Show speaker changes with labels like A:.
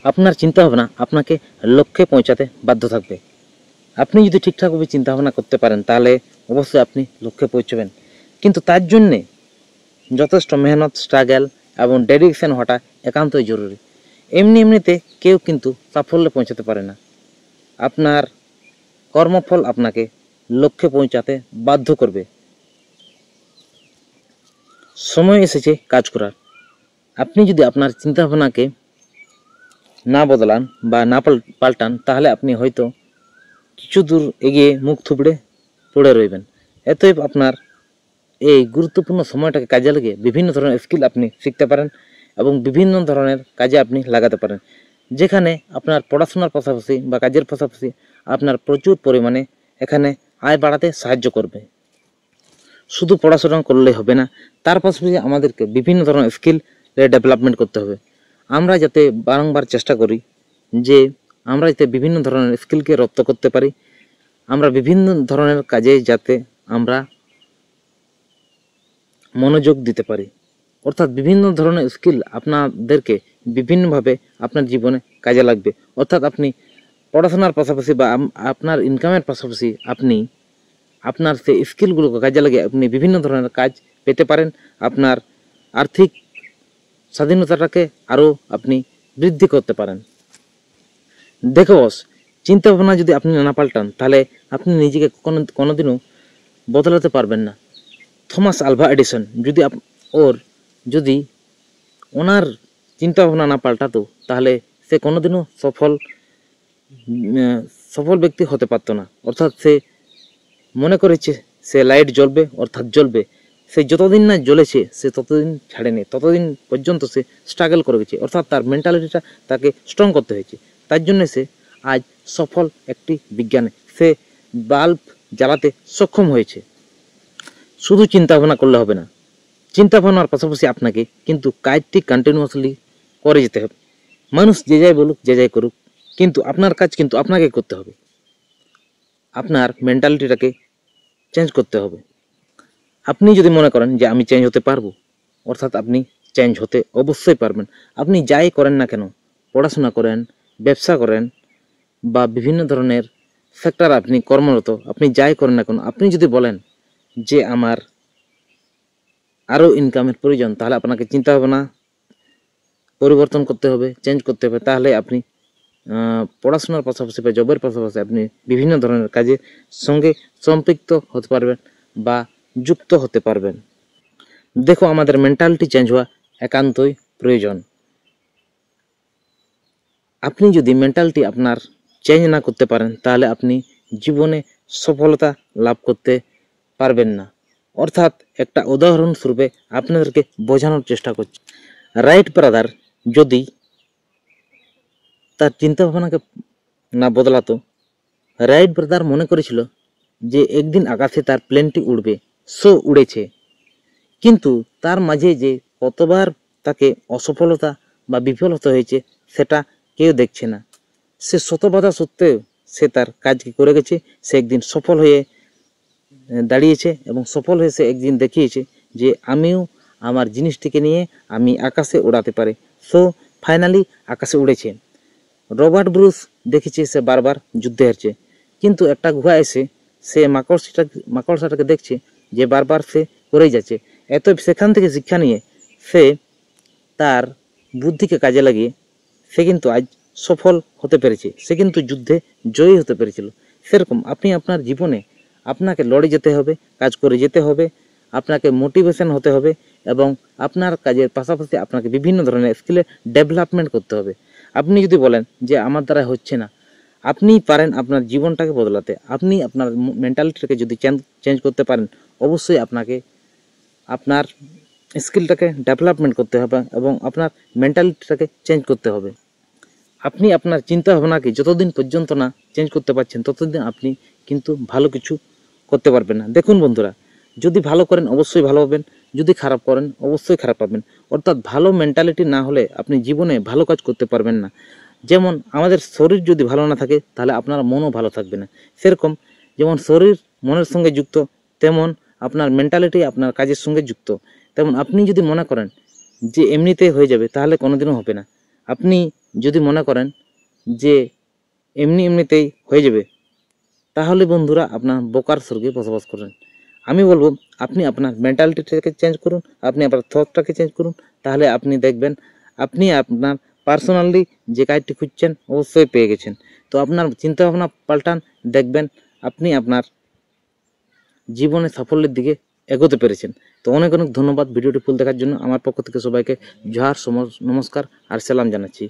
A: আপনার চিন্তাভাবনা আপনাকে লক্ষ্যে পৌঁছাতে বাধ্য থাকবে। আপনি যদি ঠিকঠাকভাবে চিন্তাভাবনা করতে পারেন তাহলে অবশ্যই আপনি লক্ষ্যে পৌঁছবেন, কিন্তু তার জন্যে যথেষ্ট মেহনত, স্ট্রাগল এবং ডেডিকেশন হওয়াটা একান্তই জরুরি। এমনিতে কেউ কিন্তু সাফল্যে পৌঁছাতে পারে না। আপনার কর্মফল আপনাকে লক্ষ্যে পৌঁছাতে বাধ্য করবে। সময় এসেছে কাজ করার। আপনি যদি আপনার চিন্তাভাবনাকে না বদলান বা না পাল্টান তাহলে আপনি হয়তো কিছু দূর এগিয়ে মুখ থুবড়ে পড়ে রইবেন। অতএব আপনার এই গুরুত্বপূর্ণ সময়টাকে কাজে লাগিয়ে বিভিন্ন ধরনের স্কিল আপনি শিখতে পারেন এবং বিভিন্ন ধরনের কাজে আপনি লাগাতে পারেন, যেখানে আপনার পড়াশোনার পাশাপাশি বা কাজের পাশাপাশি আপনার প্রচুর পরিমাণে এখানে আয় বাড়াতে সাহায্য করবে। শুধু পড়াশোনা করলে হবে না, তার পাশাপাশি আমাদেরকে বিভিন্ন ধরনের স্কিল ডেভেলপমেন্ট করতে হবে। আমরা যাতে বারংবার চেষ্টা করি যে আমরা যাতে বিভিন্ন ধরনের স্কিলকে রপ্ত করতে পারি, আমরা বিভিন্ন ধরনের কাজে যাতে আমরা মনোযোগ দিতে পারি, অর্থাৎ বিভিন্ন ধরনের স্কিল আপনাদেরকে বিভিন্নভাবে আপনার জীবনে কাজে লাগবে। অর্থাৎ আপনি পড়াশোনার পাশাপাশি বা আপনার ইনকামের পাশাপাশি আপনি আপনার সেই স্কিলগুলোকে কাজে লাগিয়ে আপনি বিভিন্ন ধরনের কাজ পেতে পারেন। আপনার আর্থিক স্বাধীনতাটাকে আরও আপনি বৃদ্ধি করতে পারেন। দেখো বস, চিন্তাভাবনা যদি আপনি না পাল্টান তাহলে আপনি নিজেকে কোনোদিনও বদলাতে পারবেন না। থমাস আলভা এডিসন যদি ওনার চিন্তাভাবনা না পাল্টাতো তাহলে সে কোনোদিনও সফল ব্যক্তি হতে পারত না। অর্থাৎ সে মনে করেছে সে লাইট জ্বলবে, অর্থাৎ জ্বলবে। সে যতদিন না জ্বলেছে সে ততদিন ছাড়েনি, ততদিন পর্যন্ত সে স্ট্রাগল করে গেছে। অর্থাৎ তার মেন্টালিটিটা তাকে স্ট্রং করতে হয়েছে। তার জন্য সে আজ সফল একটি বিজ্ঞানী। সে বাল্ব জ্বালাতে সক্ষম হয়েছে। শুধু চিন্তা ভাবনা করলে হবে না, চিন্তা ভাবনার পাশাপাশি আপনাকে কিন্তু কাজটি কন্টিনিউয়াসলি করে যেতে হবে। মানুষ যে যাই বলুক, যে যাই করুক, কিন্তু আপনার কাজ কিন্তু আপনাকে করতে হবে। আপনার মেন্টালিটিটাকে চেঞ্জ করতে হবে। আপনি যদি মনে করেন যে আমি চেঞ্জ হতে পারবো, অর্থাৎ আপনি চেঞ্জ হতে অবশ্যই পারবেন। আপনি যাই করেন না কেন, পড়াশোনা করেন, ব্যবসা করেন বা বিভিন্ন ধরনের সেক্টর আপনি কর্মরত, আপনি যাই করেন না কেন, আপনি যদি বলেন যে আমার আরও ইনকামের প্রয়োজন, তাহলে আপনাকে চিন্তা ভাবনা পরিবর্তন করতে হবে, চেঞ্জ করতে হবে। তাহলে আপনি পড়াশোনার পাশাপাশি বা জবের পাশাপাশি আপনি বিভিন্ন ধরনের কাজের সঙ্গে সম্পৃক্ত হতে পারবেন বা যুক্ত হতে পারবেন। দেখো, আমাদের মেন্টালিটি চেঞ্জ হওয়া একান্তই প্রয়োজন। আপনি যদি মেন্টালিটি আপনার চেঞ্জ না করতে পারেন তাহলে আপনি জীবনে সফলতা লাভ করতে পারবেন না। অর্থাৎ একটা উদাহরণস্বরূপে আপনাদেরকে বোঝানোর চেষ্টা করছি। রাইট ব্রাদার যদি তার চিন্তাভাবনাকে না বদলাতো, রাইট ব্রাদার মনে করেছিল যে একদিন আকাশে তার প্লেনটি উড়বে। সো উড়েছে, কিন্তু তার মাঝে যে কতবার তাকে অসফলতা বা বিফলতা হয়েছে সেটা কেউ দেখছে না। সে শত বাধা সত্ত্বেও সে তার কাজকে করে গেছে। সে একদিন সফল হয়ে দাঁড়িয়েছে এবং সফল হয়ে সে একদিন দেখিয়েছে যে আমিও আমার জিনিসটিকে নিয়ে আমি আকাশে উড়াতে পারি। সো ফাইনালি আকাশে উড়েছে। রবার্ট ব্রুস দেখেছে সে বারবার যুদ্ধে হারছে, কিন্তু একটা গুহা এসে সে মাকড়সাটাকে দেখছে যে বারবার সে করেই যাচ্ছে। এত সেখান থেকে শিক্ষা নিয়ে সে তার বুদ্ধিকে কাজে লাগিয়ে সে কিন্তু আজ সফল হতে পেরেছে। সে কিন্তু যুদ্ধে জয়ী হতে পেরেছিল। সেরকম আপনি আপনার জীবনে আপনাকে লড়ে যেতে হবে, কাজ করে যেতে হবে, আপনাকে মোটিভেশন হতে হবে এবং আপনার কাজের পাশাপাশি আপনাকে বিভিন্ন ধরনের স্কিলে ডেভেলপমেন্ট করতে হবে। আপনি যদি বলেন যে আমার দ্বারা হচ্ছে না, আপনি পারেন আপনার জীবনটাকে বদলাতে। আপনি আপনার মেন্টালিটিটাকে যদি চেঞ্জ করতে পারেন, অবশ্যই আপনাকে আপনার স্কিলটাকে ডেভেলপমেন্ট করতে হবে এবং আপনার মেন্টালিটিটাকে চেঞ্জ করতে হবে। আপনি আপনার চিন্তা ভাবনাকে যতদিন পর্যন্ত না চেঞ্জ করতে পারছেন ততদিন আপনি কিন্তু ভালো কিছু করতে পারবেন না। দেখুন বন্ধুরা, যদি ভালো করেন অবশ্যই ভালো পাবেন, যদি খারাপ করেন অবশ্যই খারাপ পাবেন। অর্থাৎ ভালো মেন্টালিটি না হলে আপনি জীবনে ভালো কাজ করতে পারবেন না। যেমন আমাদের শরীর যদি ভালো না থাকে তাহলে আপনার মনও ভালো থাকবে না। সেরকম যেমন শরীর মনের সঙ্গে যুক্ত, তেমন আপনার মেন্টালিটি আপনার কাজের সঙ্গে যুক্ত। তেমন আপনি যদি মনে করেন যে এমনিতে হয়ে যাবে তাহলে কোনোদিনও হবে না। আপনি যদি মনে করেন যে এমনিতেই হয়ে যাবে, তাহলে বন্ধুরা আপনার বোকার স্বর্গে বসবাস করেন। আমি বলবো আপনি আপনার মেন্টালিটিটাকে চেঞ্জ করুন, আপনি আপনার থটটাকে চেঞ্জ করুন, তাহলে আপনি দেখবেন আপনি আপনার পার্সোনালি যে কাজটি খুঁজছেন অবশ্যই পেয়ে গেছেন। তো আপনার চিন্তাভাবনা পাল্টান, দেখবেন আপনি আপনার জীবনে সাফল্যের দিকে এগোতে পেরেছেন। তো অনেক অনেক ধন্যবাদ ভিডিওটি ফুল দেখার জন্য। আমার পক্ষ থেকে সবাইকে জোহার, নমস্কার আর সালাম জানাচ্ছি।